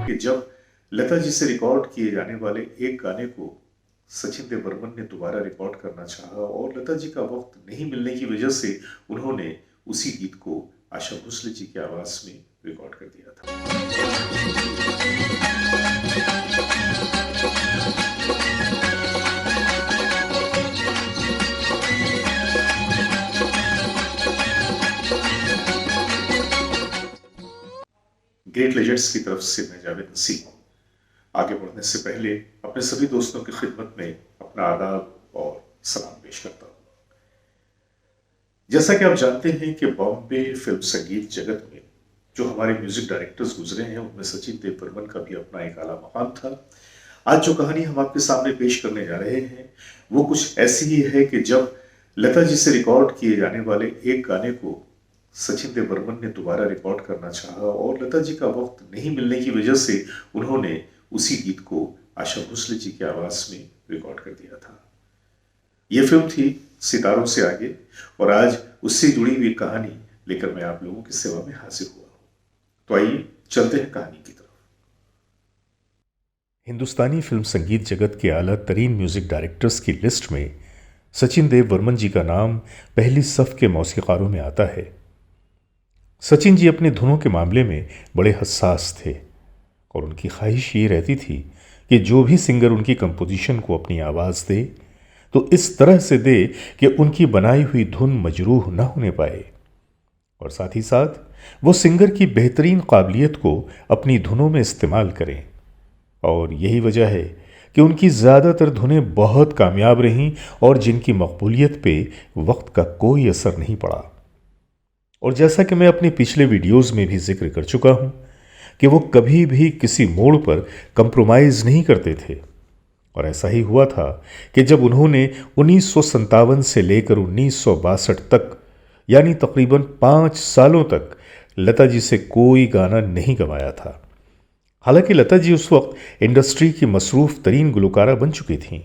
कि जब लता जी से रिकॉर्ड किए जाने वाले एक गाने को सचिन देव बर्मन ने दोबारा रिकॉर्ड करना चाहा और लता जी का वक्त नहीं मिलने की वजह से उन्होंने उसी गीत को आशा भोसले जी की आवाज में रिकॉर्ड कर दिया था। ग्रेट लेजेंड्स की तरफ से मैं जावेद नसीम आगे बढ़ने से पहले अपने सभी दोस्तों की खिदमत में अपना आदाब और सलाम पेश करता हूं। जैसा कि आप जानते हैं कि बॉम्बे फिल्म संगीत जगत में जो हमारे म्यूजिक डायरेक्टर्स गुजरे हैं उनमें सचिन देव बर्मन का भी अपना एक आला मकाम था। आज जो कहानी हम आपके सामने पेश करने जा रहे हैं वो कुछ ऐसी ही है कि जब लता जी से रिकॉर्ड किए जाने वाले एक गाने को सचिन देव बर्मन ने दोबारा रिकॉर्ड करना चाहा और लता जी का वक्त नहीं मिलने की वजह से उन्होंने उसी गीत को आशा भोसले जी की आवाज में रिकॉर्ड कर दिया था। यह फिल्म थी सितारों से आगे और आज उससे जुड़ी हुई कहानी लेकर मैं आप लोगों की सेवा में हाजिर हुआ हूं। तो आइए चलते हैं कहानी की तरफ। हिंदुस्तानी फिल्म संगीत जगत के आला तरीन म्यूजिक डायरेक्टर्स की लिस्ट में सचिन देव बर्मन जी का नाम पहली सफ के मौसीकारों में आता है। सचिन जी अपने धुनों के मामले में बड़े हसास थे और उनकी ख्वाहिश ये रहती थी कि जो भी सिंगर उनकी कंपोजिशन को अपनी आवाज़ दे तो इस तरह से दे कि उनकी बनाई हुई धुन मजरूह न होने पाए और साथ ही साथ वो सिंगर की बेहतरीन काबिलियत को अपनी धुनों में इस्तेमाल करें। और यही वजह है कि उनकी ज़्यादातर धुनें बहुत कामयाब रहीं और जिनकी मकबूलियत पे वक्त का कोई असर नहीं पड़ा। और जैसा कि मैं अपने पिछले वीडियोस में भी जिक्र कर चुका हूं कि वो कभी भी किसी मोड़ पर कंप्रोमाइज़ नहीं करते थे और ऐसा ही हुआ था कि जब उन्होंने 1957 से लेकर 1962 तक यानी तकरीबन 5 सालों तक लता जी से कोई गाना नहीं गवाया था। हालांकि लता जी उस वक्त इंडस्ट्री की मसरूफ़ तरीन गुलकारा बन चुकी थीं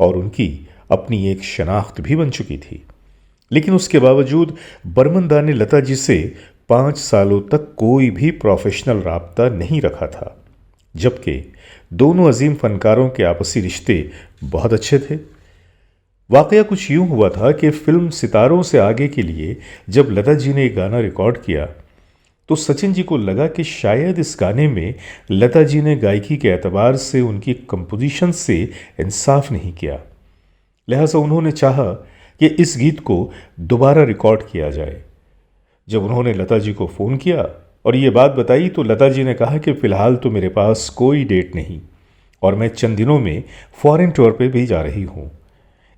और उनकी अपनी एक शनाख्त भी बन चुकी थी, लेकिन उसके बावजूद बर्मन दा ने लता जी से 5 सालों तक कोई भी प्रोफेशनल राब्ता नहीं रखा था, जबकि दोनों अजीम फनकारों के आपसी रिश्ते बहुत अच्छे थे। वाकया कुछ यूं हुआ था कि फिल्म सितारों से आगे के लिए जब लता जी ने एक गाना रिकॉर्ड किया तो सचिन जी को लगा कि शायद इस गाने में लता जी ने गायकी के एतबार से उनकी कंपोजिशन से इंसाफ नहीं किया। लिहाजा उन्होंने चाहा कि इस गीत को दोबारा रिकॉर्ड किया जाए। जब उन्होंने लता जी को फ़ोन किया और ये बात बताई तो लता जी ने कहा कि फ़िलहाल तो मेरे पास कोई डेट नहीं और मैं चंद दिनों में फॉरेन टूर पे भी जा रही हूँ,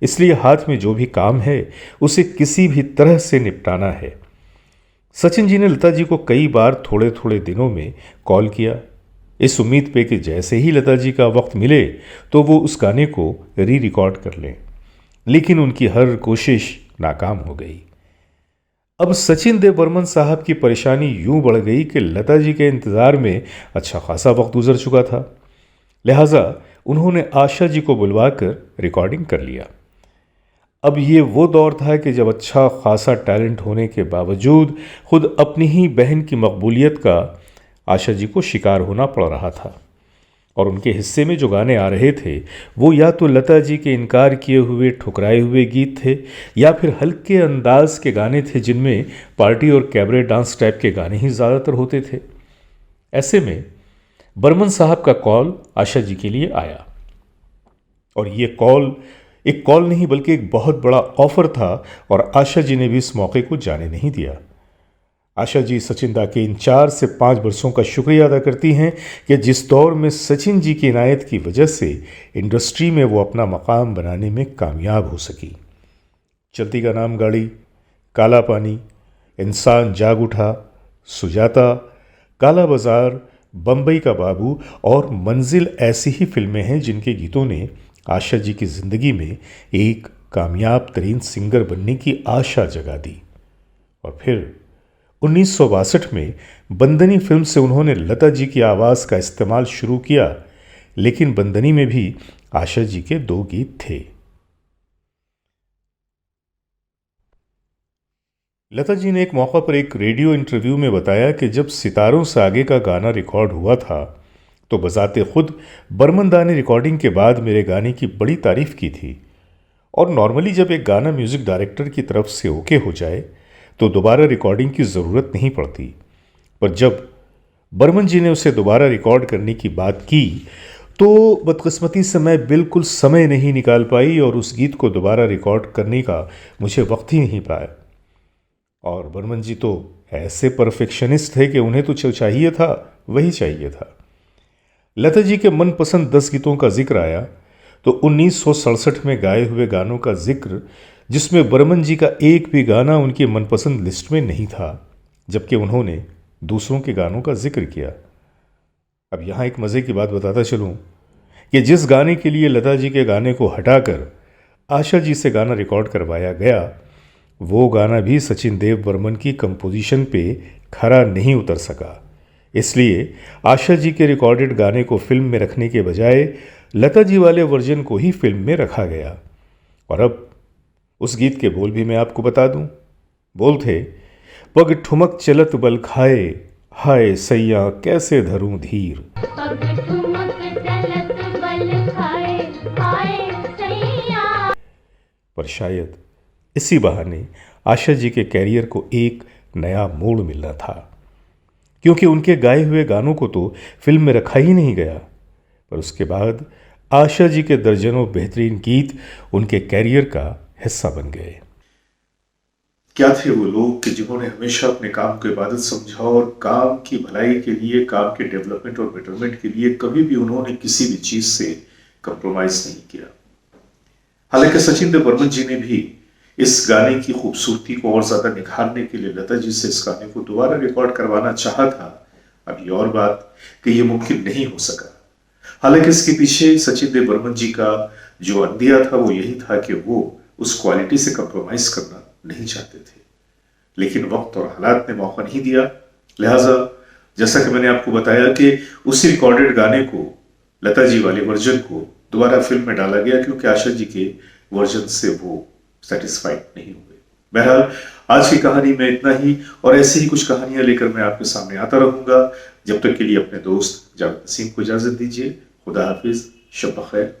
इसलिए हाथ में जो भी काम है उसे किसी भी तरह से निपटाना है। सचिन जी ने लता जी को कई बार थोड़े थोड़े दिनों में कॉल किया, इस उम्मीद पे कि जैसे ही लता जी का वक्त मिले तो वो उस गाने को री रिकॉर्ड कर लें, लेकिन उनकी हर कोशिश नाकाम हो गई। अब सचिन देव बर्मन साहब की परेशानी यूं बढ़ गई कि लता जी के इंतज़ार में अच्छा खासा वक्त गुजर चुका था। लिहाजा उन्होंने आशा जी को बुलवाकर रिकॉर्डिंग कर लिया। अब ये वो दौर था कि जब अच्छा खासा टैलेंट होने के बावजूद खुद अपनी ही बहन की मकबूलियत का आशा जी को शिकार होना पड़ रहा था और उनके हिस्से में जो गाने आ रहे थे वो या तो लता जी के इनकार किए हुए ठुकराए हुए गीत थे या फिर हल्के अंदाज के गाने थे जिनमें पार्टी और कैबरे डांस टाइप के गाने ही ज़्यादातर होते थे। ऐसे में बर्मन साहब का कॉल आशा जी के लिए आया और ये कॉल एक कॉल नहीं बल्कि एक बहुत बड़ा ऑफर था और आशा जी ने भी इस मौके को जाने नहीं दिया। आशा जी सचिन दा के इन 4 से 5 वर्षों का शुक्रिया अदा करती हैं कि जिस दौर में सचिन जी की इनायत की वजह से इंडस्ट्री में वो अपना मकाम बनाने में कामयाब हो सकी। चलती का नाम गाड़ी, काला पानी, इंसान जाग उठा, सुजाता, काला बाजार, बम्बई का बाबू और मंजिल ऐसी ही फिल्में हैं जिनके गीतों ने आशा जी की ज़िंदगी में एक कामयाब तरीन सिंगर बनने की आशा जगा दी। और फिर 1962 में बंदनी फिल्म से उन्होंने लता जी की आवाज़ का इस्तेमाल शुरू किया, लेकिन बंदनी में भी आशा जी के 2 गीत थे। लता जी ने एक मौका पर एक रेडियो इंटरव्यू में बताया कि जब सितारों से आगे का गाना रिकॉर्ड हुआ था तो बजाते खुद बर्मन दा ने रिकॉर्डिंग के बाद मेरे गाने की बड़ी तारीफ की थी। और नॉर्मली जब एक गाना म्यूजिक डायरेक्टर की तरफ से ओके हो जाए तो दोबारा रिकॉर्डिंग की ज़रूरत नहीं पड़ती, पर जब बर्मन जी ने उसे दोबारा रिकॉर्ड करने की बात की तो बदकिस्मती से मैं बिल्कुल समय नहीं निकाल पाई और उस गीत को दोबारा रिकॉर्ड करने का मुझे वक्त ही नहीं पाया। और बर्मन जी तो ऐसे परफेक्शनिस्ट थे कि उन्हें तो जो चाहिए था वही चाहिए था। लता जी के मनपसंद 10 गीतों का जिक्र आया तो 1967 में गाए हुए गानों का जिक्र, जिसमें बर्मन जी का एक भी गाना उनकी मनपसंद लिस्ट में नहीं था, जबकि उन्होंने दूसरों के गानों का जिक्र किया। अब यहाँ एक मज़े की बात बताता चलूँ कि जिस गाने के लिए लता जी के गाने को हटाकर आशा जी से गाना रिकॉर्ड करवाया गया, वो गाना भी सचिन देव बर्मन की कंपोजिशन पे खरा नहीं उतर सका। इसलिए आशा जी के रिकॉर्डेड गाने को फिल्म में रखने के बजाय लता जी वाले वर्जन को ही फिल्म में रखा गया। और अब उस गीत के बोल भी मैं आपको बता दूं। बोल थे, पग ठुमक चलत बल खाए, हाय सैया कैसे धरूं धीर। पग ठुमक चलत बल खाए, हाय सैया। पर शायद इसी बहाने आशा जी के कैरियर को एक नया मोड़ मिलना था, क्योंकि उनके गाए हुए गानों को तो फिल्म में रखा ही नहीं गया, पर उसके बाद आशा जी के दर्जनों बेहतरीन गीत उनके कैरियर का हिस्सा बन गए। क्या थे वो लोग कि जिन्होंने हमेशा अपने काम को इबादत समझा और काम की भलाई के लिए, काम के डेवलपमेंट और बेटरमेंट के लिए कभी भी उन्होंने किसी भी चीज से कंप्रोमाइज नहीं किया। हालांकि सचिन देव बर्मन जी ने भी इस गाने की खूबसूरती को और ज्यादा निखारने के लिए लता जी से इस गाने को दोबारा रिकॉर्ड करवाना चाहा था। अब ये और बात कि ये मुमकिन नहीं हो सका। हालांकि इसके पीछे सचिन देव बर्मन जी का जो अंदिया था वो यही था कि वो उस क्वालिटी से कंप्रोमाइज करना नहीं चाहते थे, लेकिन वक्त और हालात ने मौका नहीं दिया। लिहाजा जैसा कि मैंने आपको बताया कि उसी रिकॉर्डेड गाने को, लता जी वाले वर्जन को दोबारा फिल्म में डाला गया, क्योंकि आशा जी के वर्जन से वो सेटिस्फाइड नहीं हुए। बहरहाल आज की कहानी में इतना ही, और ऐसी ही कुछ कहानियां लेकर मैं आपके सामने आता रहूंगा। जब तक के लिए अपने दोस्त जावेद नसीम को इजाजत दीजिए। खुदा हाफिज, शब बखैर।